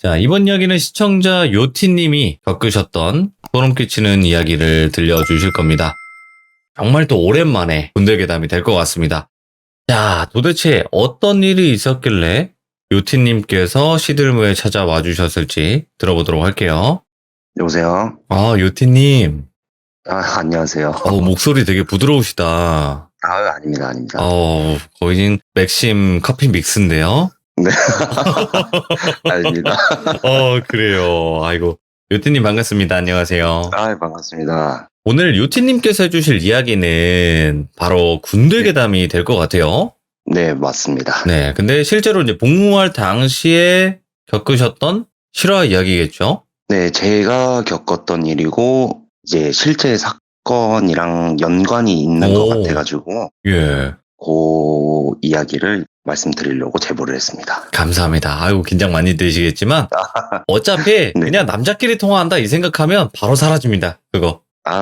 자, 이번 이야기는 시청자 요티님이 겪으셨던 소름 끼치는 이야기를 들려주실 겁니다. 정말 또 오랜만에 군대 괴담이 될 것 같습니다. 자, 도대체 어떤 일이 있었길래 요티님께서 시들무에 찾아와 주셨을지 들어보도록 할게요. 여보세요? 아, 요티님. 안녕하세요. 목소리 되게 부드러우시다. 아닙니다, 아닙니다. 거의 맥심 커피 믹스인데요? 네. 아닙니다. 그래요. 아이고. 요티님 반갑습니다. 안녕하세요. 반갑습니다. 오늘 요티님께서 해주실 이야기는 바로 군대 괴담이 될 것 같아요. 네, 맞습니다. 네, 근데 실제로 이제 복무할 당시에 겪으셨던 실화 이야기겠죠? 네, 제가 겪었던 일이고, 이제 실제 사건이랑 연관이 있는 것 같아가지고, 예. 그 이야기를 말씀드리려고 제보를 했습니다. 감사합니다. 아이고, 긴장 많이 되시겠지만, 어차피 네. 그냥 남자끼리 통화한다 이 생각하면 바로 사라집니다. 그거.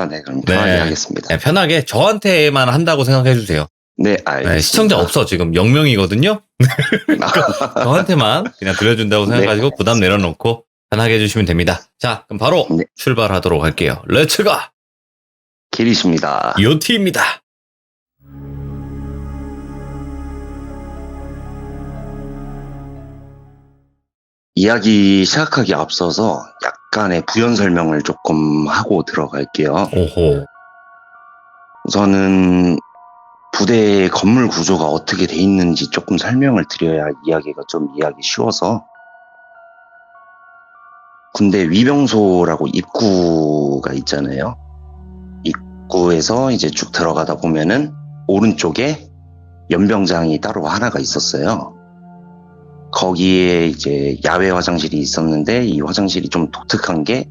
네, 그럼 편하게 하겠습니다. 네, 편하게 저한테만 한다고 생각해 주세요. 네, 알겠습니다. 네, 시청자 없어. 지금 0명이거든요? 저한테만 그냥 들려준다고 생각하시고 부담 내려놓고 편하게 해주시면 됩니다. 자, 그럼 바로 출발하도록 할게요. 렛츠고! 길이십니다. 요티입니다. 이야기 시작하기 앞서서 약간의 부연 설명을 조금 하고 들어갈게요. 오호. 우선은 부대의 건물 구조가 어떻게 돼 있는지 조금 설명을 드려야 이야기가 좀 이해하기 쉬워서, 군대 위병소라고 입구가 있잖아요. 입구에서 이제 쭉 들어가다 보면은 오른쪽에 연병장이 따로 하나가 있었어요. 거기에 이제 야외 화장실이 있었는데, 이 화장실이 좀 독특한 게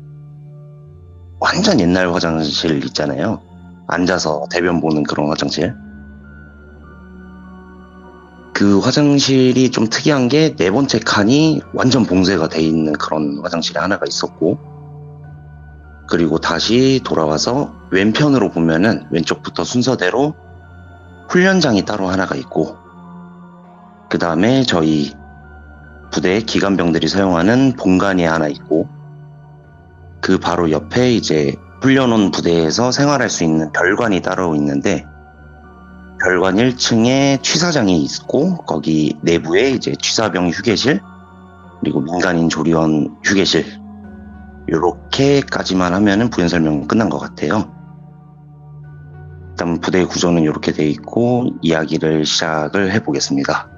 완전 옛날 화장실 있잖아요. 앉아서 대변 보는 그런 화장실. 그 화장실이 좀 특이한 게 네 번째 칸이 완전 봉쇄가 돼 있는 그런 화장실이 하나가 있었고, 그리고 다시 돌아와서 왼편으로 보면은 왼쪽부터 순서대로 훈련장이 따로 하나가 있고, 그 다음에 저희 부대 기관병들이 사용하는 본관이 하나 있고, 그 바로 옆에 이제 훈련원 부대에서 생활할 수 있는 별관이 따로 있는데, 별관 1층에 취사장이 있고, 거기 내부에 이제 취사병 휴게실, 그리고 민간인 조리원 휴게실, 요렇게까지만 하면은 부연 설명은 끝난 것 같아요. 일단 부대 구조는 이렇게 돼 있고, 이야기를 시작을 해보겠습니다.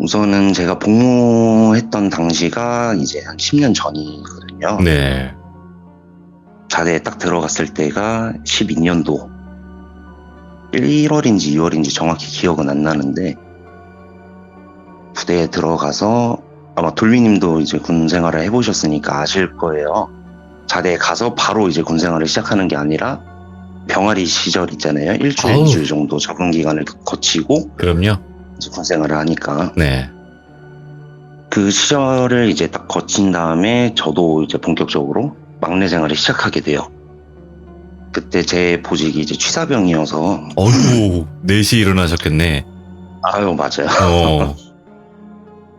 우선은 제가 복무했던 당시가 이제 한 10년 전이거든요. 네. 자대에 딱 들어갔을 때가 12년도 1월인지 2월인지 정확히 기억은 안 나는데, 부대에 들어가서 아마 돌미님도 이제 군 생활을 해보셨으니까 아실 거예요. 자대에 가서 바로 이제 군 생활을 시작하는 게 아니라 병아리 시절 있잖아요. 일주일, 2주 정도 적응 기간을 거치고 그럼요. 이제 군 생활을 하니까. 네. 그 시절을 이제 딱 거친 다음에 저도 이제 본격적으로 막내 생활을 시작하게 돼요. 그때 제 보직이 이제 취사병이어서. 어휴, 4시 일어나셨겠네. 맞아요.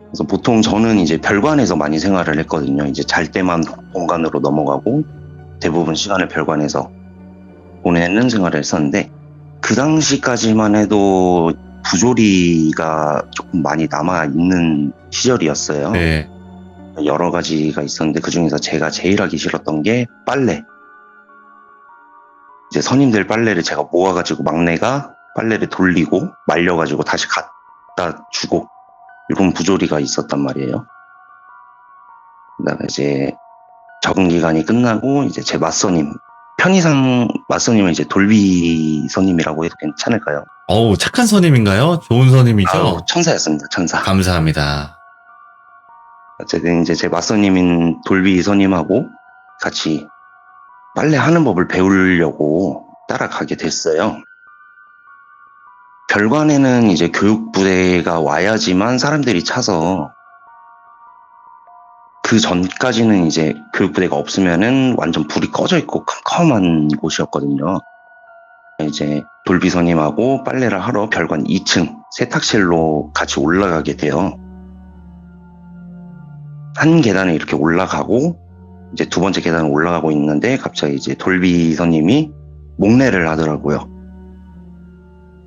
그래서 보통 저는 이제 별관에서 많이 생활을 했거든요. 이제 잘 때만 본관으로 넘어가고 대부분 시간을 별관에서 보내는 생활을 했었는데, 그 당시까지만 해도 부조리가 조금 많이 남아있는 시절이었어요. 네. 여러 가지가 있었는데 그 중에서 제가 제일 하기 싫었던 게 빨래. 이제 선임들 빨래를 제가 모아가지고 막내가 빨래를 돌리고 말려가지고 다시 갖다 주고, 이런 부조리가 있었단 말이에요. 그다음에 이제 적응 기간이 끝나고 이제 제 맞선임, 편의상 맞선임은 이제 돌비 선임이라고 해도 괜찮을까요? 착한 선임인가요? 좋은 선임이죠? 천사였습니다. 천사. 감사합니다. 어쨌든 이제 제 맞선임인 돌비 선임하고 같이 빨래하는 법을 배우려고 따라가게 됐어요. 별관에는 이제 교육부대가 와야지만 사람들이 차서, 그 전까지는 이제 교육부대가 없으면은 완전 불이 꺼져 있고 컴컴한 곳이었거든요. 이제 돌비선임하고 빨래를 하러 별관 2층 세탁실로 같이 올라가게 돼요. 한 계단을 이렇게 올라가고 이제 두 번째 계단을 올라가고 있는데 갑자기 이제 돌비서님이 목례를 하더라고요.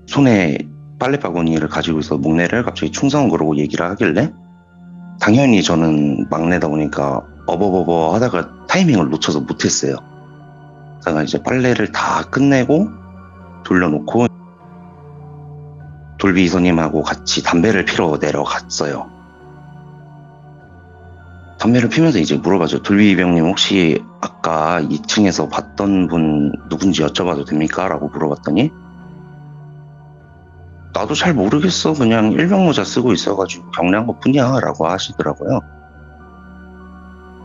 손에 빨래바구니를 가지고 있어 목례를 갑자기 충성 그러고 얘기를 하길래 당연히 저는 막내다 보니까 어버버버 하다가 타이밍을 놓쳐서 못했어요. 그러다가 이제 빨래를 다 끝내고 돌려놓고 돌비서님하고 같이 담배를 피러 내려갔어요. 담배를 피면서 이제 물어봐죠. 돌비병님 혹시 아까 2층에서 봤던 분 누군지 여쭤봐도 됩니까? 라고 물어봤더니 나도 잘 모르겠어. 그냥 일병 모자 쓰고 있어가지고 경례한 것 뿐이야. 라고 하시더라고요.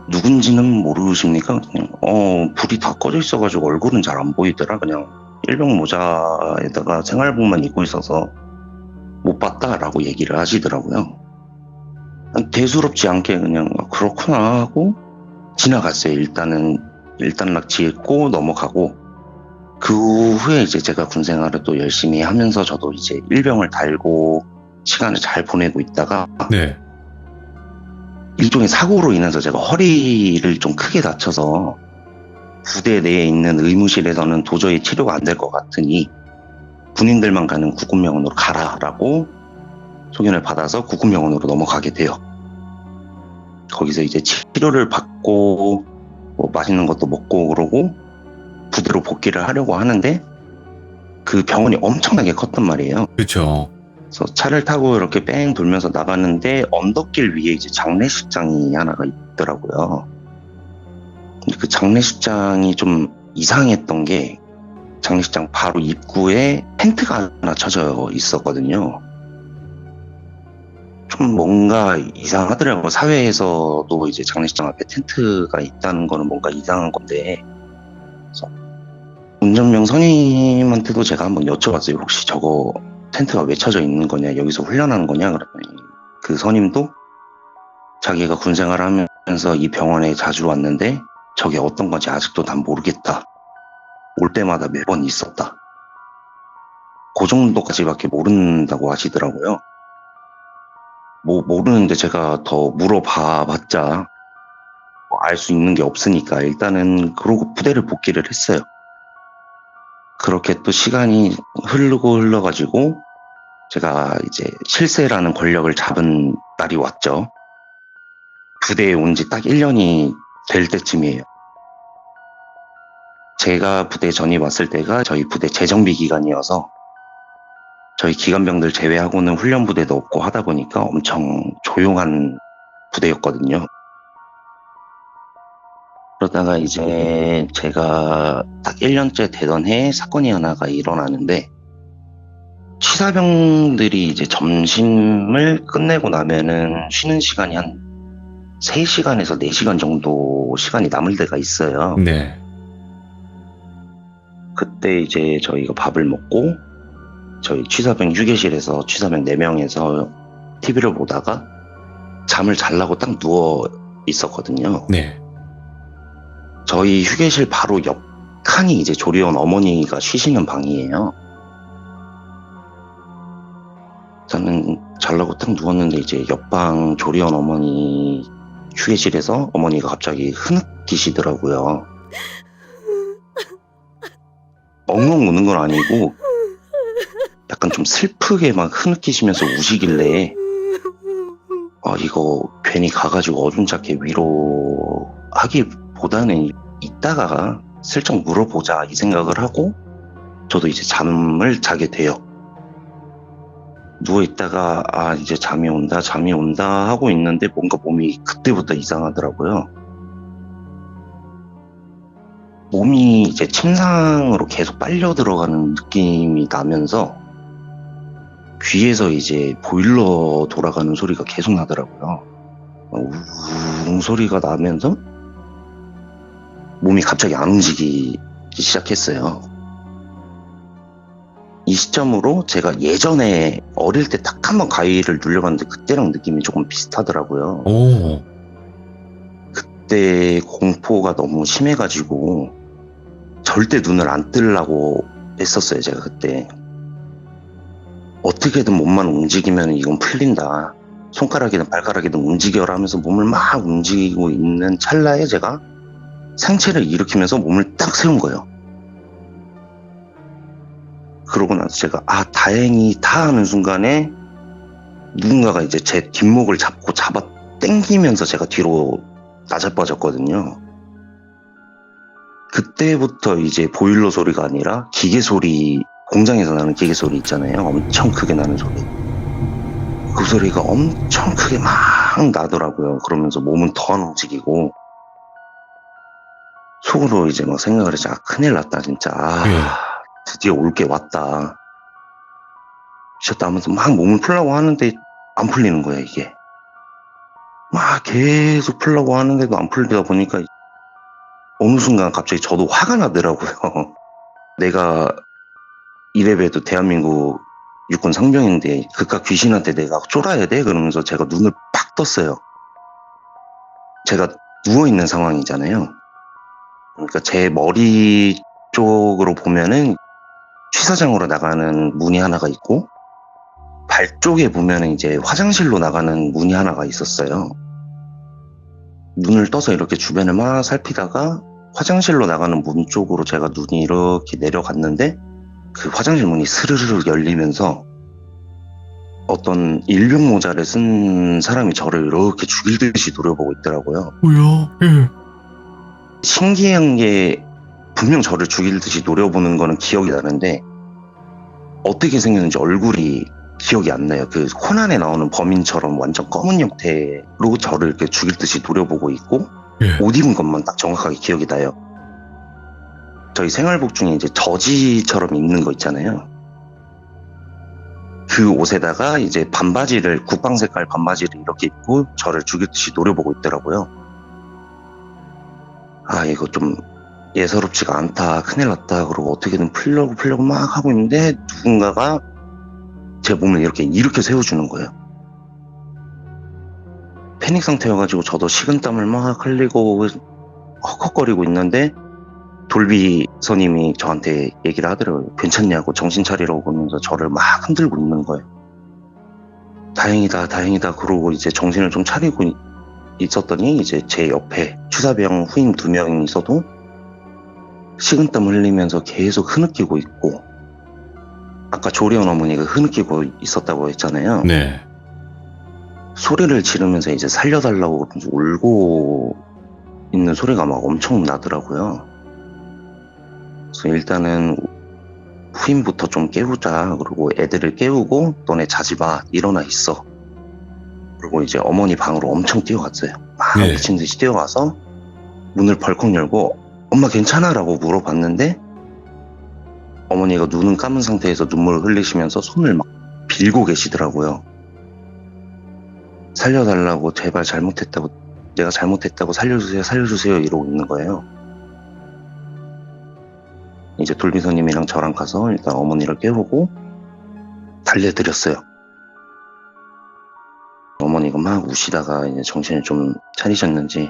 누군지는 모르십니까? 그냥 불이 다 꺼져 있어가지고 얼굴은 잘 안 보이더라. 그냥 일병 모자에다가 생활복만 입고 있어서 못 봤다라고 얘기를 하시더라고요. 대수롭지 않게 그냥 그렇구나 하고 지나갔어요. 일단 낙지했고 넘어가고 그 후에 이제 제가 군 생활을 또 열심히 하면서 저도 이제 일병을 달고 시간을 잘 보내고 있다가 네. 일종의 사고로 인해서 제가 허리를 좀 크게 다쳐서 부대 내에 있는 의무실에서는 도저히 치료가 안 될 것 같으니 군인들만 가는 국군병원으로 가라라고 소견을 받아서 국군병원으로 넘어가게 돼요. 거기서 이제 치료를 받고 뭐 맛있는 것도 먹고 그러고 부대로 복귀를 하려고 하는데 그 병원이 엄청나게 컸단 말이에요. 그렇죠. 그래서 차를 타고 이렇게 뺑 돌면서 나가는데 언덕길 위에 이제 장례식장이 하나가 있더라고요. 근데 그 장례식장이 좀 이상했던 게 장례식장 바로 입구에 텐트가 하나 쳐져 있었거든요. 좀 뭔가 이상하더라고요. 사회에서도 이제 장례식장 앞에 텐트가 있다는 거는 뭔가 이상한 건데 운전병 선임한테도 제가 한번 여쭤봤어요. 혹시 저거 텐트가 왜 쳐져 있는 거냐, 여기서 훈련하는 거냐 그랬더니 그 선임도 자기가 군생활을 하면서 이 병원에 자주 왔는데 저게 어떤 건지 아직도 난 모르겠다. 올 때마다 매번 있었다. 그 정도까지밖에 모른다고 하시더라고요. 뭐 모르는데 제가 더 물어봐봤자 알 수 있는 게 없으니까 일단은 그러고 부대를 복귀를 했어요. 그렇게 또 시간이 흘러가지고 제가 이제 실세라는 권력을 잡은 날이 왔죠. 부대에 온 지 딱 1년이 될 때쯤이에요. 제가 부대 전입 왔을 때가 저희 부대 재정비 기간이어서 저희 기관병들 제외하고는 훈련 부대도 없고 하다 보니까 엄청 조용한 부대였거든요. 그러다가 이제 제가 딱 1년째 되던 해에 사건이 하나가 일어나는데 취사병들이 이제 점심을 끝내고 나면은 쉬는 시간이 한 3시간에서 4시간 정도 시간이 남을 때가 있어요. 네. 그때 이제 저희가 밥을 먹고 저희 취사병 휴게실에서 취사병 4명에서 TV를 보다가 잠을 자려고 딱 누워 있었거든요. 네. 저희 휴게실 바로 옆 칸이 이제 조리원 어머니가 쉬시는 방이에요. 저는 자려고 딱 누웠는데 이제 옆방 조리원 어머니 휴게실에서 어머니가 갑자기 흐느끼시더라고요. 엉엉 우는 건 아니고 약간 좀 슬프게 막 흐느끼시면서 우시길래 이거 괜히 가가지고 어중잡게 위로하기보다는 이따가 슬쩍 물어보자 이 생각을 하고 저도 이제 잠을 자게 돼요. 누워있다가 이제 잠이 온다 하고 있는데 뭔가 몸이 그때부터 이상하더라고요. 몸이 이제 침상으로 계속 빨려 들어가는 느낌이 나면서 귀에서 이제 보일러 돌아가는 소리가 계속 나더라고요. 우웅 소리가 나면서 몸이 갑자기 안 움직이기 시작했어요. 이 시점으로 제가 예전에 어릴 때 딱 한 번 가위를 눌려봤는데 그때랑 느낌이 조금 비슷하더라고요. 오. 그때 공포가 너무 심해가지고 절대 눈을 안 뜨려고 했었어요. 제가 그때 어떻게든 몸만 움직이면 이건 풀린다. 손가락이든 발가락이든 움직여라 하면서 몸을 막 움직이고 있는 찰나에 제가 상체를 일으키면서 몸을 딱 세운 거예요. 그러고 나서 제가 다행이다 하는 순간에 누군가가 이제 제 뒷목을 잡고 잡아 당기면서 제가 뒤로 나자빠졌거든요. 그때부터 이제 보일러 소리가 아니라 기계 소리, 공장에서 나는 기계 소리 있잖아요. 엄청 크게 나는 소리. 그 소리가 엄청 크게 막 나더라고요. 그러면서 몸은 더 안 움직이고 속으로 이제 막 생각을 했죠. 큰일 났다 진짜. 예. 드디어 올 게 왔다. 미쳤다 하면서 막 몸을 풀려고 하는데 안 풀리는 거예요, 이게. 막 계속 풀려고 하는데도 안 풀리다 보니까 어느 순간 갑자기 저도 화가 나더라고요. 내가 이래봬도 대한민국 육군 상병인데 그깟 귀신한테 내가 쫄아야 돼? 그러면서 제가 눈을 팍 떴어요. 제가 누워있는 상황이잖아요. 그러니까 제 머리 쪽으로 보면은 취사장으로 나가는 문이 하나가 있고 발 쪽에 보면은 이제 화장실로 나가는 문이 하나가 있었어요. 눈을 떠서 이렇게 주변을 막 살피다가 화장실로 나가는 문 쪽으로 제가 눈이 이렇게 내려갔는데 그 화장실 문이 스르르 열리면서 어떤 일병 모자를 쓴 사람이 저를 이렇게 죽일 듯이 노려보고 있더라고요. 뭐야? 예. 신기한 게 분명 저를 죽일 듯이 노려보는 거는 기억이 나는데 어떻게 생겼는지 얼굴이 기억이 안 나요. 그 코난에 나오는 범인처럼 완전 검은 형태로 저를 이렇게 죽일 듯이 노려보고 있고 예. 옷 입은 것만 딱 정확하게 기억이 나요. 저희 생활복 중에 이제 저지처럼 입는 거 있잖아요. 그 옷에다가 이제 반바지를, 국방 색깔 반바지를 이렇게 입고 저를 죽일 듯이 노려보고 있더라고요. 이거 좀 예사롭지가 않다, 큰일 났다, 그러고 어떻게든 풀려고 막 하고 있는데 누군가가 제 몸을 이렇게 일으켜 세워주는 거예요. 패닉 상태여가지고 저도 식은땀을 막 흘리고 헉헉거리고 있는데 돌비 선임이 저한테 얘기를 하더라고요. 괜찮냐고, 정신 차리라고 그러면서 저를 막 흔들고 있는 거예요. 다행이다 그러고 이제 정신을 좀 차리고 있었더니 이제 제 옆에 추사병 후임 2명이 있어도 식은땀 흘리면서 계속 흐느끼고 있고, 아까 조리원 어머니가 흐느끼고 있었다고 했잖아요. 네. 소리를 지르면서 이제 살려달라고 그러면서 울고 있는 소리가 막 엄청 나더라고요. 그래서 일단은 후임부터 좀 깨우자. 그리고 애들을 깨우고 너네 자지 마. 일어나 있어. 그리고 이제 어머니 방으로 엄청 뛰어갔어요. 막 네. 미친 듯이 뛰어가서 문을 벌컥 열고 엄마 괜찮아? 라고 물어봤는데 어머니가 눈은 감은 상태에서 눈물을 흘리시면서 손을 막 빌고 계시더라고요. 살려달라고, 제발 잘못했다고, 내가 잘못했다고 살려주세요 이러고 있는 거예요. 이제 돌비서님이랑 저랑 가서 일단 어머니를 깨우고 달래드렸어요. 어머니가 막 우시다가 이제 정신을 좀 차리셨는지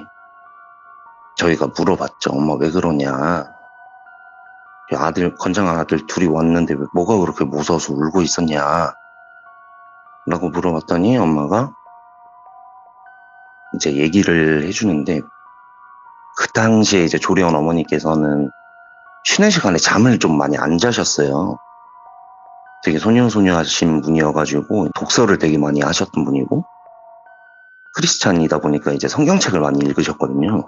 저희가 물어봤죠. 엄마 왜 그러냐. 건장한 아들 둘이 왔는데 뭐가 그렇게 무서워서 울고 있었냐. 라고 물어봤더니 엄마가 이제 얘기를 해주는데 그 당시에 이제 조리원 어머니께서는 쉬는 시간에 잠을 좀 많이 안 자셨어요. 되게 소녀소녀하신 분이어가지고 독서를 되게 많이 하셨던 분이고 크리스찬이다 보니까 이제 성경책을 많이 읽으셨거든요.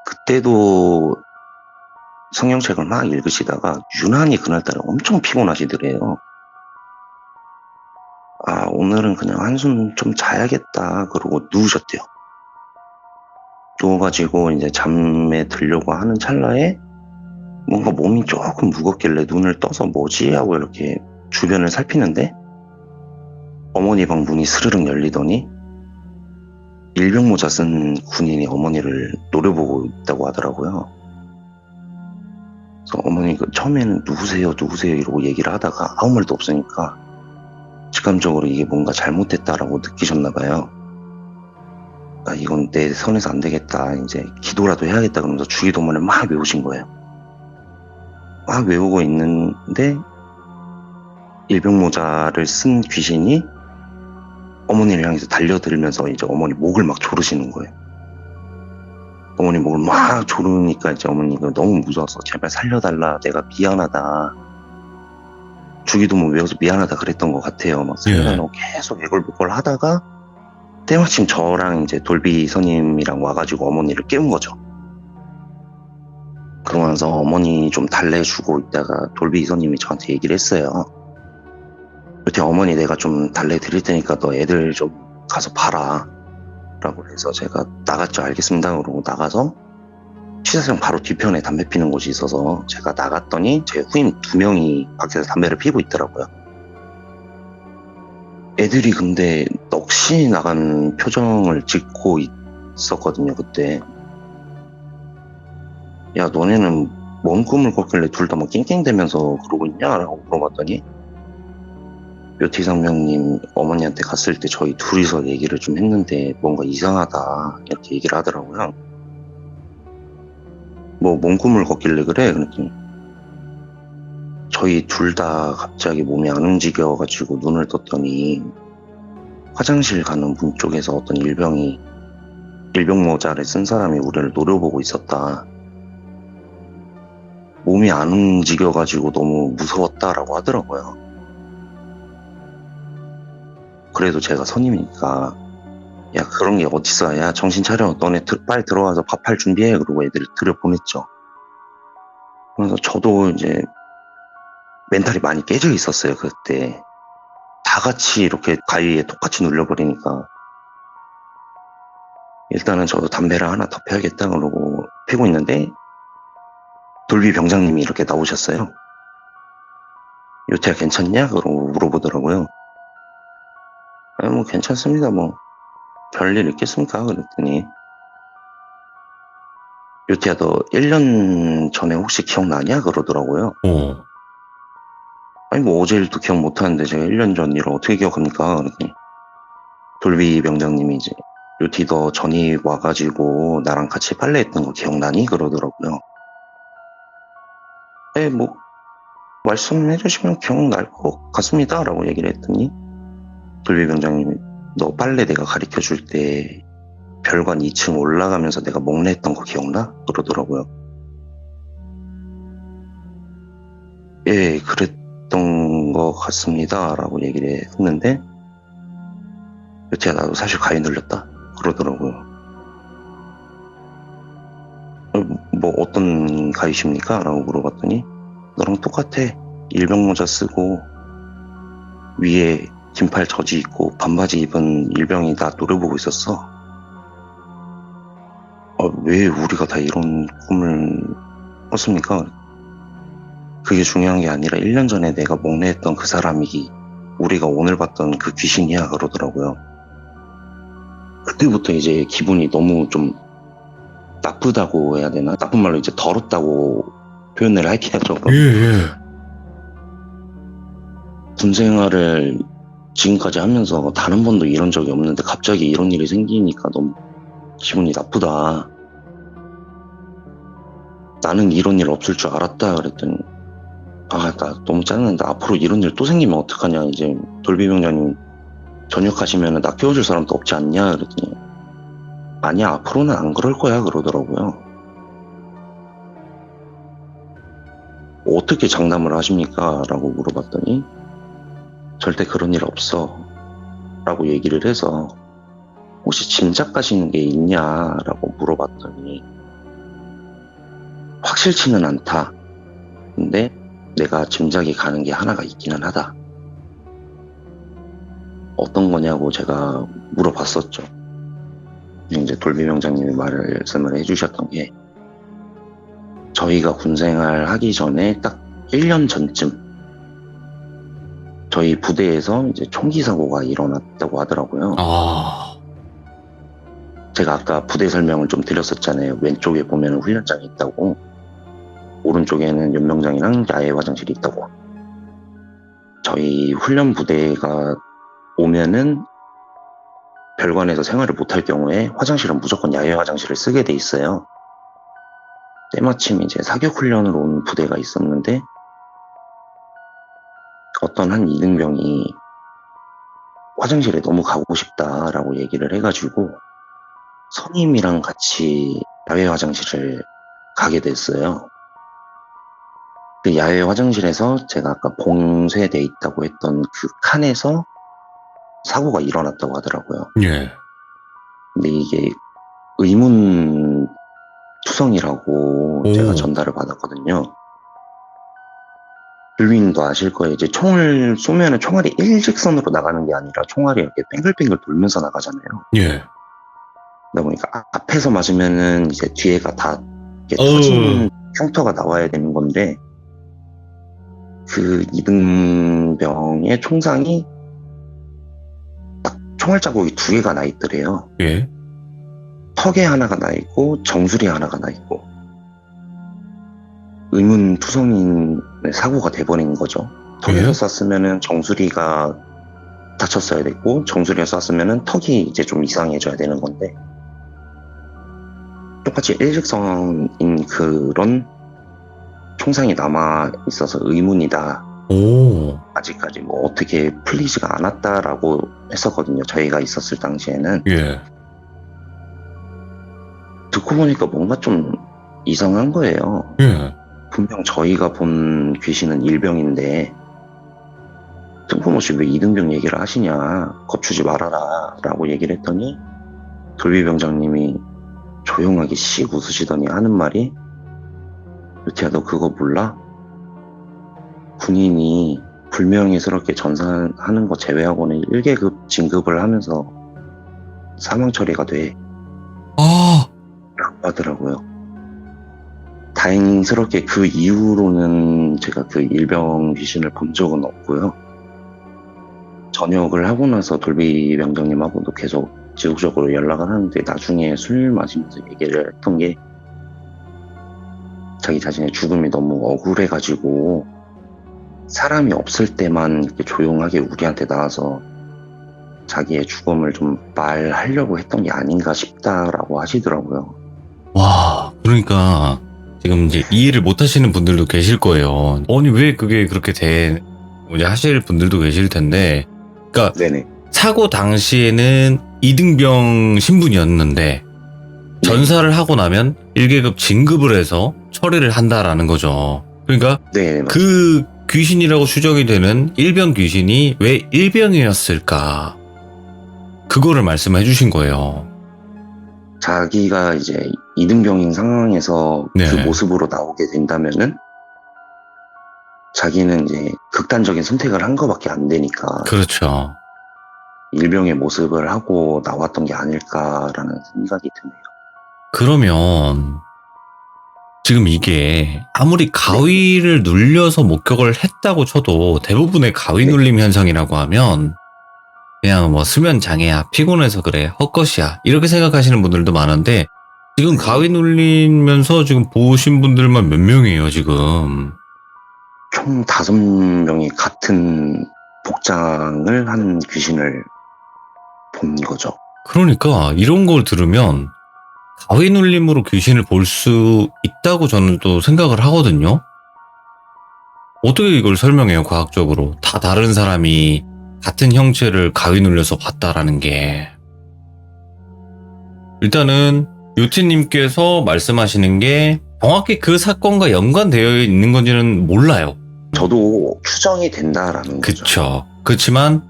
그때도 성경책을 막 읽으시다가 유난히 그날따라 엄청 피곤하시더래요. 오늘은 그냥 한숨 좀 자야겠다 그러고 누우셨대요. 누워가지고 이제 잠에 들려고 하는 찰나에 뭔가 몸이 조금 무겁길래 눈을 떠서 뭐지? 하고 이렇게 주변을 살피는데 어머니 방 문이 스르륵 열리더니 일병 모자 쓴 군인이 어머니를 노려보고 있다고 하더라고요. 그래서 어머니가 처음에는 누구세요 이러고 얘기를 하다가 아무 말도 없으니까 직감적으로 이게 뭔가 잘못됐다라고 느끼셨나 봐요. 이건 내 선에서 안 되겠다. 이제 기도라도 해야겠다 그러면서 주기도문을 막 외우신 거예요. 막 외우고 있는데 일병 모자를 쓴 귀신이 어머니를 향해서 달려들면서 이제 어머니 목을 막 조르시는 거예요. 어머니 목을 막 조르니까 이제 어머니가 너무 무서워서 제발 살려달라, 내가 미안하다, 주기도문 외워서 미안하다 그랬던 것 같아요. 막 살려달라고 계속 애걸복걸 하다가 때마침 저랑 이제 돌비 선임이랑 와가지고 어머니를 깨운 거죠. 그러면서 어머니 좀 달래주고 있다가 돌비 선임이 저한테 얘기를 했어요. 그때 어머니 내가 좀 달래드릴 테니까 너 애들 좀 가서 봐라 라고 해서 제가 나갔죠. 알겠습니다. 그러고 나가서 취사장 바로 뒤편에 담배 피는 곳이 있어서 제가 나갔더니 제 후임 2명이 밖에서 담배를 피고 있더라고요. 애들이 근데 넋이 나간 표정을 짓고 있었거든요. 그때 야 너네는 뭔 꿈을 꿨길래 둘 다 막 낑낑대면서 그러고 있냐? 라고 물어봤더니 묘티상명님 어머니한테 갔을 때 저희 둘이서 얘기를 좀 했는데 뭔가 이상하다 이렇게 얘기를 하더라고요. 뭐 뭔 꿈을 꿨길래 그래? 그랬더니 저희 둘 다 갑자기 몸이 안 움직여가지고 눈을 떴더니 화장실 가는 문 쪽에서 어떤 일병이 일병 모자를 쓴 사람이 우리를 노려보고 있었다. 몸이 안 움직여가지고 너무 무서웠다라고 하더라고요. 그래도 제가 선임이니까 야 그런 게 어딨어, 야 정신 차려, 너네 빨리 들어와서 밥할 준비해, 그러고 애들을 들여보냈죠. 그래서 저도 이제 멘탈이 많이 깨져 있었어요. 그때 다 같이 이렇게 가위에 똑같이 눌려버리니까 일단은 저도 담배를 하나 더 펴야겠다 그러고 피고 있는데 돌비 병장님이 이렇게 나오셨어요. 요태야 괜찮냐? 그러고 물어보더라고요. 아니 뭐 괜찮습니다, 뭐 별일 있겠습니까? 그랬더니 요태야 너 1년 전에 혹시 기억나냐? 그러더라고요. 아니 뭐 어제 일도 기억 못하는데 제가 1년 전 일을 어떻게 기억합니까? 그랬더니 돌비 병장님이 이제 요티 너 전이 와가지고 나랑 같이 빨래했던 거 기억나니? 그러더라고요. 네, 뭐 말씀해 주시면 기억날 것 같습니다 라고 얘기를 했더니 돌비 병장님이 너 빨래 내가 가르쳐 줄 때 별관 2층 올라가면서 내가 목례했던 거 기억나? 그러더라고요. 예, 그랬던 것 같습니다 라고 얘기를 했는데 요티야 나도 사실 가위 눌렸다 그러더라고요. 뭐 어떤 가위십니까? 라고 물어봤더니 너랑 똑같아. 일병 모자 쓰고 위에 긴팔 저지 입고 반바지 입은 일병이 나 노려보고 있었어. 왜 우리가 다 이런 꿈을 꿨습니까? 그게 중요한 게 아니라 1년 전에 내가 목례했던 그 사람이 우리가 오늘 봤던 그 귀신이야 그러더라고요. 그때부터 이제 기분이 너무 좀 나쁘다고 해야 되나? 나쁜 말로 이제 더럽다고 표현을 할게 하죠. 군 생활을 지금까지 하면서 단 한 번도 이런 적이 없는데 갑자기 이런 일이 생기니까 너무 기분이 나쁘다. 나는 이런 일 없을 줄 알았다. 그랬더니 나 너무 짜증난다. 앞으로 이런 일 또 생기면 어떡하냐. 이제 돌비병장님 전역하시면 나 깨워줄 사람도 없지 않냐. 그랬더니 아니야 앞으로는 안 그럴 거야 그러더라고요. 어떻게 장담을 하십니까? 라고 물어봤더니 절대 그런 일 없어 라고 얘기를 해서 혹시 짐작 가시는 게 있냐 라고 물어봤더니 확실치는 않다. 근데 내가 짐작이 가는 게 하나가 있기는 하다. 어떤 거냐고 제가 물어봤었죠. 이제 돌비병장님이 말씀을 해주셨던 게 저희가 군생활 하기 전에 딱 1년 전쯤 저희 부대에서 이제 총기 사고가 일어났다고 하더라고요. 제가 아까 부대 설명을 좀 드렸었잖아요. 왼쪽에 보면 훈련장이 있다고, 오른쪽에는 연명장이랑 야외 화장실이 있다고. 저희 훈련 부대가 오면은 별관에서 생활을 못할 경우에 화장실은 무조건 야외 화장실을 쓰게 돼 있어요. 때마침 이제 사격 훈련을 온 부대가 있었는데 어떤 한 이등병이 화장실에 너무 가고 싶다라고 얘기를 해가지고 선임이랑 같이 야외 화장실을 가게 됐어요. 그 야외 화장실에서 제가 아까 봉쇄돼 있다고 했던 그 칸에서 사고가 일어났다고 하더라고요. 예. 근데 이게 의문 투성이라고 오. 제가 전달을 받았거든요. 불빈도 아실 거예요. 이제 총을 쏘면은 총알이 일직선으로 나가는 게 아니라 총알이 이렇게 뱅글뱅글 돌면서 나가잖아요. 예. 그러다 보니까 앞에서 맞으면은 이제 뒤에가 다 이렇게 어우. 터지는 흉터가 나와야 되는 건데 그 이등병의 총상이 딱 총알 자국이 2개가 나 있더래요. 예. 턱에 하나가 나 있고 정수리에 하나가 나 있고 의문투성인 사고가 돼버린 거죠. 턱에서 예? 쐈으면은 정수리가 다쳤어야 됐고 정수리에 쐈으면은 턱이 이제 좀 이상해져야 되는 건데 똑같이 일직선인 그런 총상이 남아 있어서 의문이다. 오. 아직까지 뭐 어떻게 풀리지가 않았다라고 했었거든요. 저희가 있었을 당시에는. 예. 듣고 보니까 뭔가 좀 이상한 거예요. 예. 분명 저희가 본 귀신은 일병인데 뜬금없이 왜 이등병 얘기를 하시냐, 겁주지 말아라 라고 얘기를 했더니 돌비병장님이 조용하게 씩 웃으시더니 하는 말이 요티야 너 그거 몰라? 군인이 불명예스럽게 전사하는 거 제외하고는 1계급 진급을 하면서 사망 처리가 돼 아. 라고 하더라고요. 다행스럽게 그 이후로는 제가 그 일병 귀신을 본 적은 없고요. 전역을 하고 나서 돌비 병장님하고도 계속 지속적으로 연락을 하는데 나중에 술 마시면서 얘기를 했던 게 자기 자신의 죽음이 너무 억울해가지고 사람이 없을 때만 이렇게 조용하게 우리한테 나와서 자기의 죽음을 좀 말하려고 했던 게 아닌가 싶다라고 하시더라고요. 와. 그러니까 지금 이제 이해를 못 하시는 분들도 계실 거예요. 아니 왜 그게 그렇게 하실 분들도 계실 텐데 그러니까 네네. 사고 당시에는 2등병 신분이었는데 전사를 하고 나면 1계급 진급을 해서 처리를 한다라는 거죠. 그러니까 네, 그 귀신이라고 추정이 되는 일병 귀신이 왜 일병이었을까? 그거를 말씀해 주신 거예요. 자기가 이제 이등병인 상황에서 네. 그 모습으로 나오게 된다면은 자기는 이제 극단적인 선택을 한 거밖에 안 되니까 그렇죠. 일병의 모습을 하고 나왔던 게 아닐까라는 생각이 드네요. 그러면 지금 이게 아무리 가위를 눌려서 목격을 했다고 쳐도 대부분의 가위 네. 눌림 현상이라고 하면 그냥 뭐 수면 장애야, 피곤해서 그래, 헛것이야 이렇게 생각하시는 분들도 많은데 지금 가위 눌리면서 지금 보신 분들만 몇 명이에요 지금? 총 5명이 같은 복장을 한 귀신을 본 거죠. 그러니까 이런 걸 들으면 가위 눌림으로 귀신을 볼 수 있다고 저는 또 생각을 하거든요. 어떻게 이걸 설명해요 과학적으로? 다 다른 사람이 같은 형체를 가위 눌려서 봤다라는 게. 일단은 요티님께서 말씀하시는 게 정확히 그 사건과 연관되어 있는 건지는 몰라요. 저도 추정이 된다라는 거죠. 그쵸. 그렇지만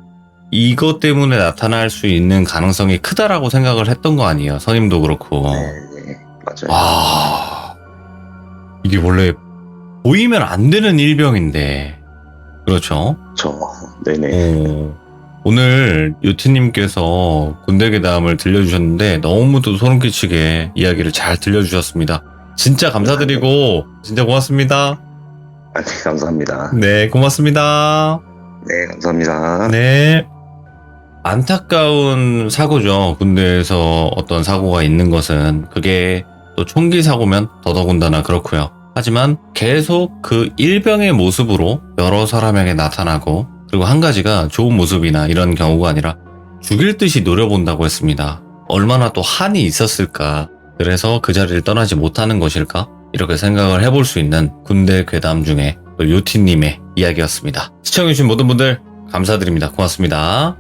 이것 때문에 나타날 수 있는 가능성이 크다라고 생각을 했던 거 아니에요. 선임도 그렇고. 네, 맞아요. 와, 이게 원래 보이면 안 되는 일병인데, 그렇죠? 네네. 오늘 요티님께서 군대 괴담을 들려주셨는데 너무도 소름 끼치게 이야기를 잘 들려주셨습니다. 진짜 감사드리고 진짜 고맙습니다. 네, 감사합니다. 네, 고맙습니다. 네, 감사합니다. 네. 안타까운 사고죠. 군대에서 어떤 사고가 있는 것은 그게 또 총기 사고면 더더군다나 그렇고요. 하지만 계속 그 일병의 모습으로 여러 사람에게 나타나고 그리고 한 가지가 좋은 모습이나 이런 경우가 아니라 죽일 듯이 노려본다고 했습니다. 얼마나 또 한이 있었을까. 그래서 그 자리를 떠나지 못하는 것일까? 이렇게 생각을 해볼 수 있는 군대 괴담 중에 또 요티님의 이야기였습니다. 시청해주신 모든 분들 감사드립니다. 고맙습니다.